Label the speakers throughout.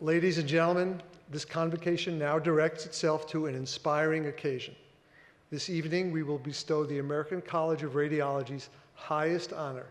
Speaker 1: Ladies and gentlemen, this convocation now directs itself to an inspiring occasion. This evening, we will bestow the American College of Radiology's highest honor.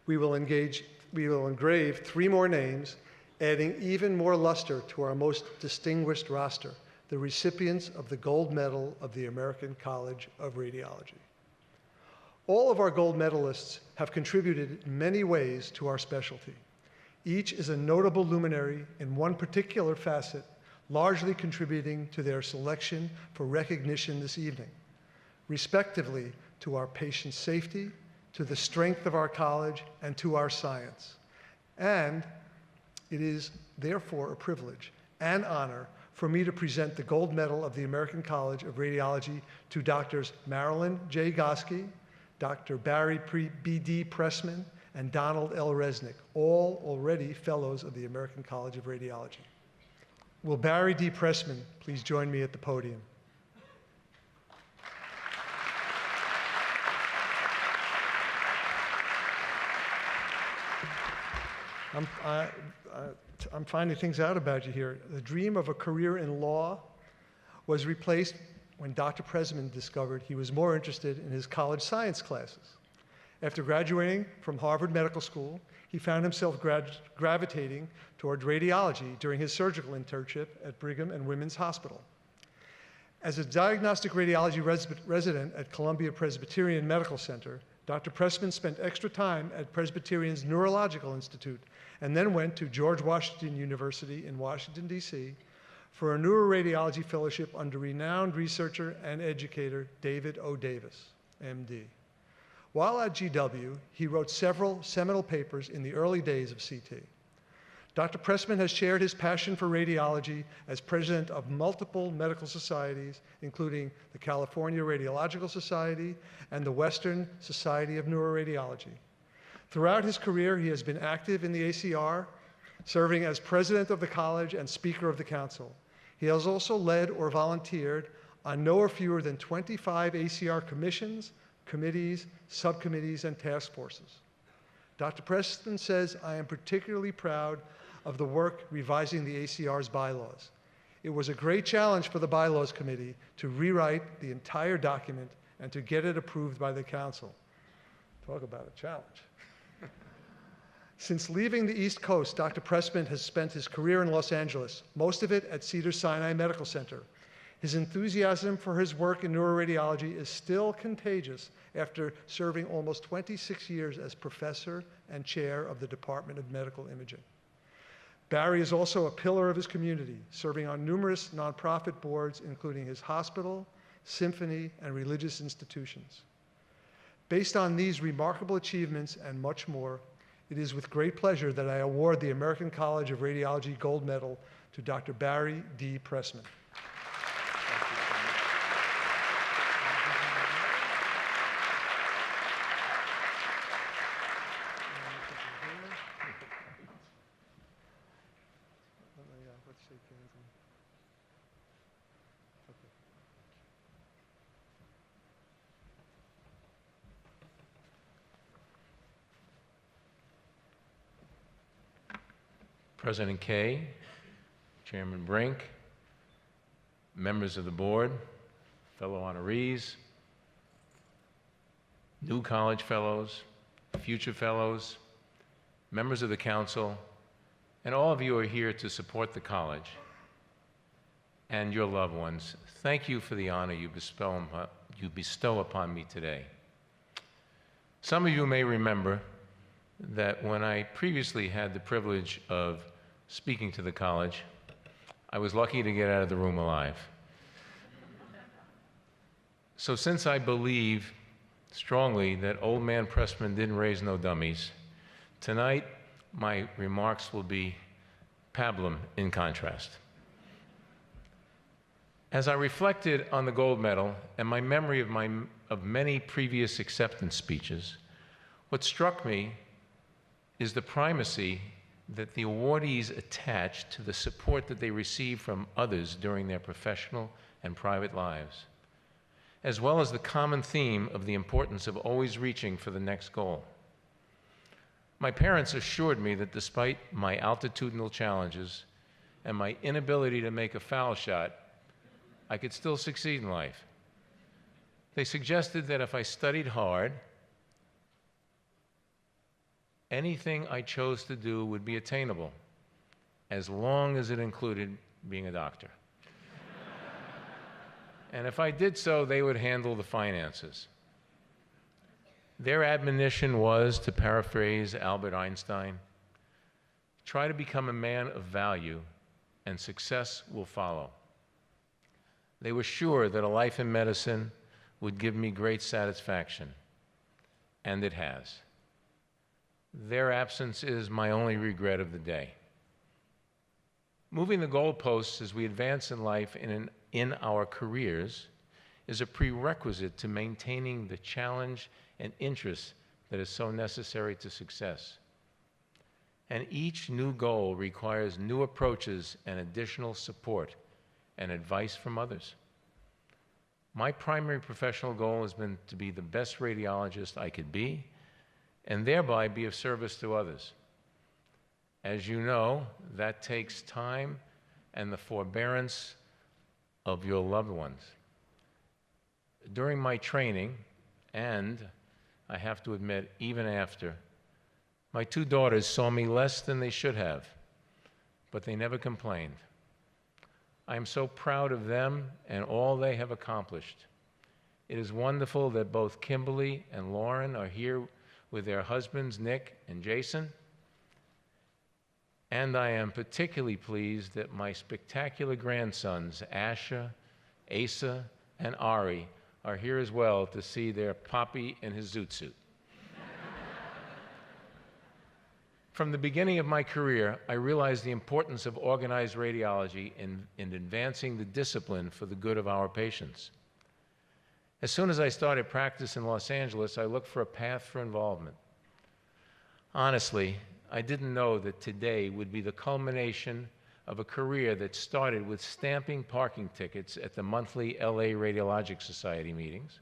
Speaker 1: We will engrave 3 more names, adding even more luster to our most distinguished roster, the recipients of the Gold Medal of the American College of Radiology. All of our gold medalists have contributed in many ways to our specialty. Each is a notable luminary in one particular facet, largely contributing to their selection for recognition this evening, respectively to our patient safety, to the strength of our college, and to our science. And it is therefore a privilege and honor for me to present the Gold Medal of the American College of Radiology to Drs. Marilyn J. Goski, Dr. Barry B.D. Pressman, and Donald L. Resnick, all already fellows of the American College of Radiology. Will Barry D. Pressman please join me at the podium? I'm finding things out about you here. The dream of a career in law was replaced when Dr. Pressman discovered he was more interested in his college science classes. After graduating from Harvard Medical School, he found himself gravitating toward radiology during his surgical internship at Brigham and Women's Hospital. As a diagnostic radiology resident at Columbia Presbyterian Medical Center, Dr. Pressman spent extra time at Presbyterian's Neurological Institute and then went to George Washington University in Washington, D.C. for a neuroradiology fellowship under renowned researcher and educator David O. Davis, MD. While at GW, he wrote several seminal papers in the early days of CT. Dr. Pressman has shared his passion for radiology as president of multiple medical societies, including the California Radiological Society and the Western Society of Neuroradiology. Throughout his career, he has been active in the ACR, serving as president of the college and speaker of the council. He has also led or volunteered on no or fewer than 25 ACR commissions, committees, subcommittees, and task forces. Dr. Pressman says, "I am particularly proud of the work revising the ACR's bylaws. It was a great challenge for the bylaws committee to rewrite the entire document and to get it approved by the council." Talk about a challenge. Since leaving the East Coast, Dr. Pressman has spent his career in Los Angeles, most of it at Cedars-Sinai Medical Center. His enthusiasm for his work in neuroradiology is still contagious after serving almost 26 years as professor and chair of the Department of Medical Imaging. Barry is also a pillar of his community, serving on numerous nonprofit boards, including his hospital, symphony, and religious institutions. Based on these remarkable achievements and much more, it is with great pleasure that I award the American College of Radiology Gold Medal to Dr. Barry D. Pressman.
Speaker 2: President Kay, Chairman Brink, members of the board, fellow honorees, new college fellows, future fellows, members of the council, and all of you who are here to support the college and your loved ones. Thank you for the honor you bestow upon me today. Some of you may remember that when I previously had the privilege of speaking to the college, I was lucky to get out of the room alive. So since I believe strongly that old man Pressman didn't raise no dummies, tonight my remarks will be pablum in contrast. As I reflected on the gold medal and my memory of many previous acceptance speeches, what struck me is the primacy that the awardees attach to the support that they receive from others during their professional and private lives, as well as the common theme of the importance of always reaching for the next goal. My parents assured me that despite my altitudinal challenges and my inability to make a foul shot, I could still succeed in life. They suggested that if I studied hard, anything I chose to do would be attainable, as long as it included being a doctor. And if I did so, they would handle the finances. Their admonition was, to paraphrase Albert Einstein, try to become a man of value, and success will follow. They were sure that a life in medicine would give me great satisfaction, and it has. Their absence is my only regret of the day. Moving the goalposts as we advance in life in our careers is a prerequisite to maintaining the challenge and interest that is so necessary to success. And each new goal requires new approaches and additional support and advice from others. My primary professional goal has been to be the best radiologist I could be, and thereby be of service to others. As you know, that takes time and the forbearance of your loved ones. During my training, and I have to admit, even after, my two daughters saw me less than they should have, but they never complained. I am so proud of them and all they have accomplished. It is wonderful that both Kimberly and Lauren are here with their husbands, Nick and Jason. And I am particularly pleased that my spectacular grandsons, Asher, Asa, and Ari, are here as well to see their poppy in his zoot suit. From the beginning of my career, I realized the importance of organized radiology in advancing the discipline for the good of our patients. As soon as I started practice in Los Angeles, I looked for a path for involvement. Honestly, I didn't know that today would be the culmination of a career that started with stamping parking tickets at the monthly LA Radiologic Society meetings,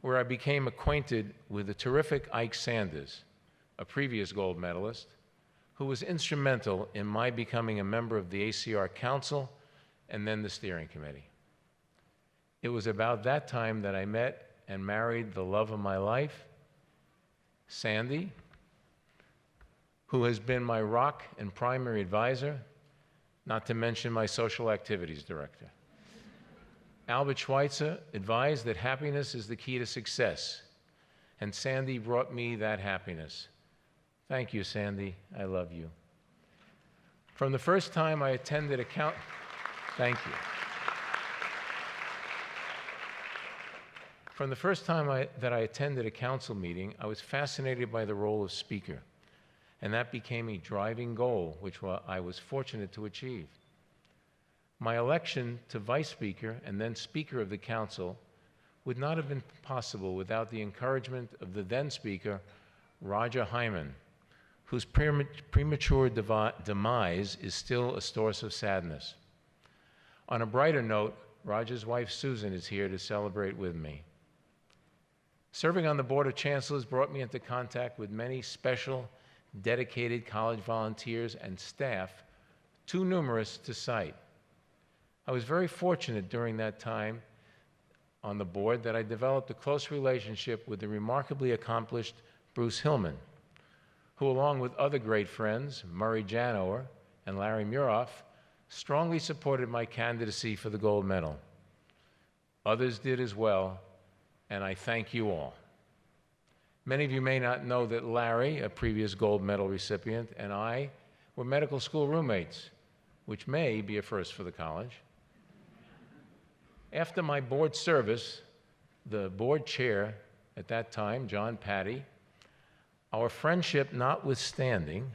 Speaker 2: where I became acquainted with the terrific Ike Sanders, a previous gold medalist, who was instrumental in my becoming a member of the ACR Council and then the steering committee. It was about that time that I met and married the love of my life, Sandy, who has been my rock and primary advisor, not to mention my social activities director. Albert Schweitzer advised that happiness is the key to success, and Sandy brought me that happiness. Thank you, Sandy. I love you. From the first time I attended a Thank you. From the first time that I attended a council meeting, I was fascinated by the role of speaker, and that became a driving goal, which I was fortunate to achieve. My election to vice speaker and then speaker of the council would not have been possible without the encouragement of the then speaker, Roger Hyman, whose premature demise is still a source of sadness. On a brighter note, Roger's wife, Susan, is here to celebrate with me. Serving on the Board of Chancellors brought me into contact with many special, dedicated college volunteers and staff, too numerous to cite. I was very fortunate during that time on the board that I developed a close relationship with the remarkably accomplished Bruce Hillman, who, along with other great friends, Murray Janower and Larry Muroff, strongly supported my candidacy for the gold medal. Others did as well, and I thank you all. Many of you may not know that Larry, a previous gold medal recipient, and I were medical school roommates, which may be a first for the college. After my board service, the board chair at that time, John Patty, our friendship notwithstanding,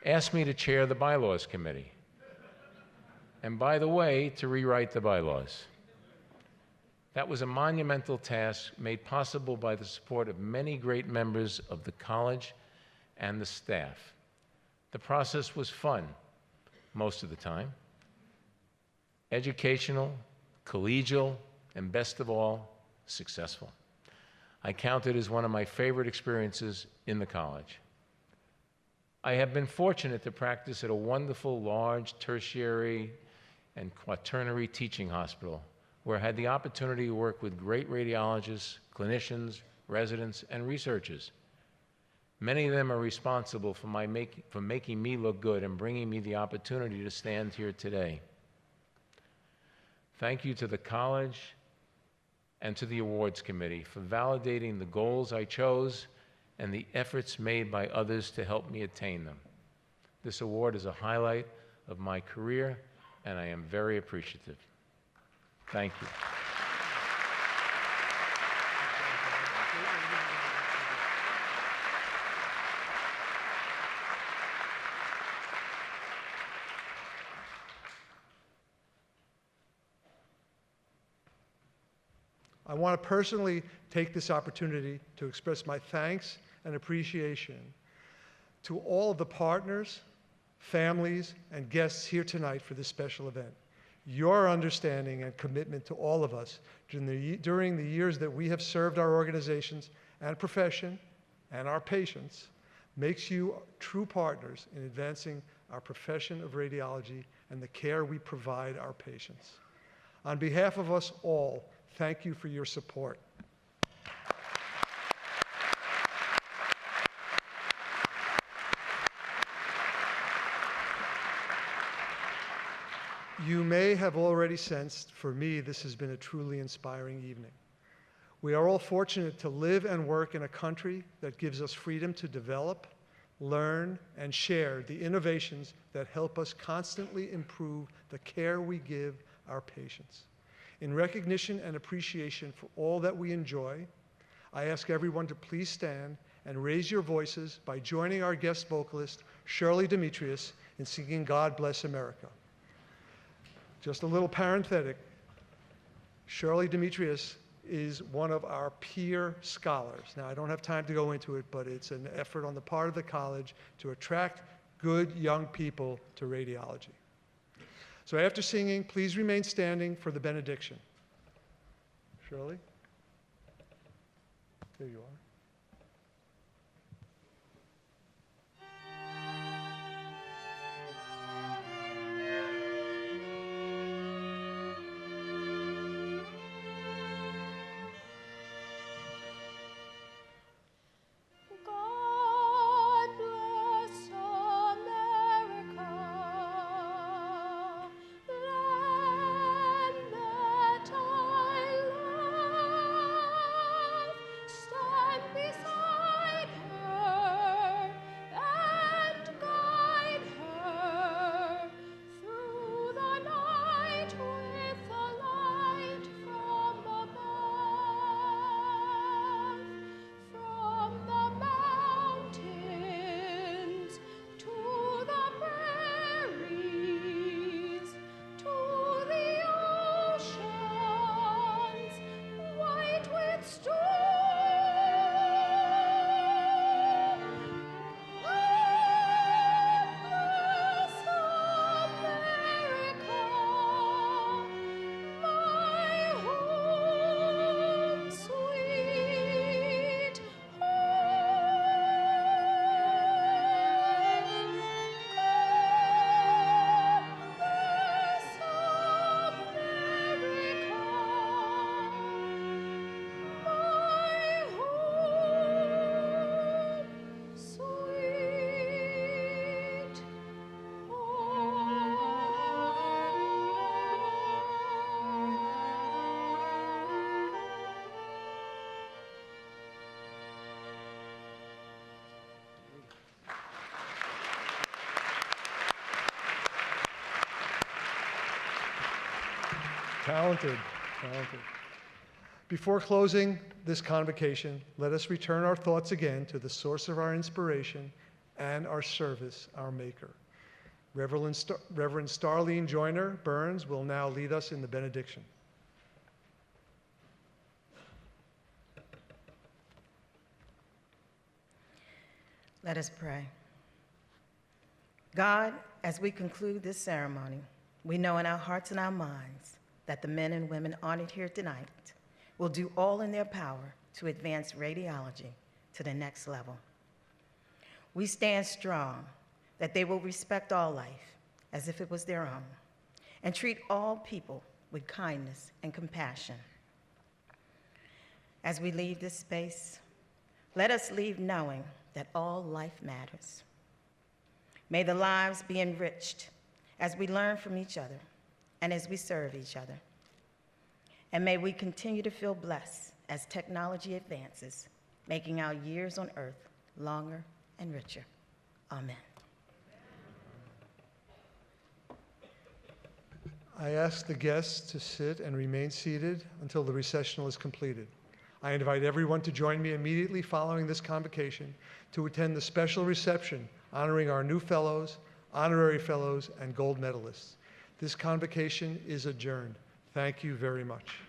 Speaker 2: asked me to chair the bylaws committee. And by the way, to rewrite the bylaws. That was a monumental task made possible by the support of many great members of the college and the staff. The process was fun, most of the time, educational, collegial, and best of all, successful. I count it as one of my favorite experiences in the college. I have been fortunate to practice at a wonderful, large, tertiary and quaternary teaching hospital, where I had the opportunity to work with great radiologists, clinicians, residents, and researchers. Many of them are responsible for making me look good and bringing me the opportunity to stand here today. Thank you to the college and to the awards committee for validating the goals I chose and the efforts made by others to help me attain them. This award is a highlight of my career, and I am very appreciative. Thank you.
Speaker 1: I want to personally take this opportunity to express my thanks and appreciation to all of the partners, families, and guests here tonight for this special event. Your understanding and commitment to all of us during the years that we have served our organizations and profession and our patients makes you true partners in advancing our profession of radiology and the care we provide our patients. On behalf of us all, thank you for your support. You may have already sensed, for me, this has been a truly inspiring evening. We are all fortunate to live and work in a country that gives us freedom to develop, learn, and share the innovations that help us constantly improve the care we give our patients. In recognition and appreciation for all that we enjoy, I ask everyone to please stand and raise your voices by joining our guest vocalist, Shirley Demetrius, in singing God Bless America. Just a little parenthetic, Shirley Demetrius is one of our peer scholars. Now, I don't have time to go into it, but it's an effort on the part of the college to attract good young people to radiology. So after singing, please remain standing for the benediction. Shirley? There you are. Talented, talented. Before closing this convocation, let us return our thoughts again to the source of our inspiration and our service, our Maker. Reverend Starlene Joyner Burns will now lead us in the benediction.
Speaker 3: Let us pray. God, as we conclude this ceremony, we know in our hearts and our minds that the men and women honored here tonight will do all in their power to advance radiology to the next level. we stand strong that they will respect all life as if it was their own and treat all people with kindness and compassion. As we leave this space, let us leave knowing that all life matters. May the lives be enriched as we learn from each other and as we serve each other. And may we continue to feel blessed as technology advances, making our years on earth longer and richer. Amen.
Speaker 1: I ask the guests to sit and remain seated until the recessional is completed. I invite everyone to join me immediately following this convocation to attend the special reception honoring our new fellows, honorary fellows, and gold medalists. This convocation is adjourned. Thank you very much.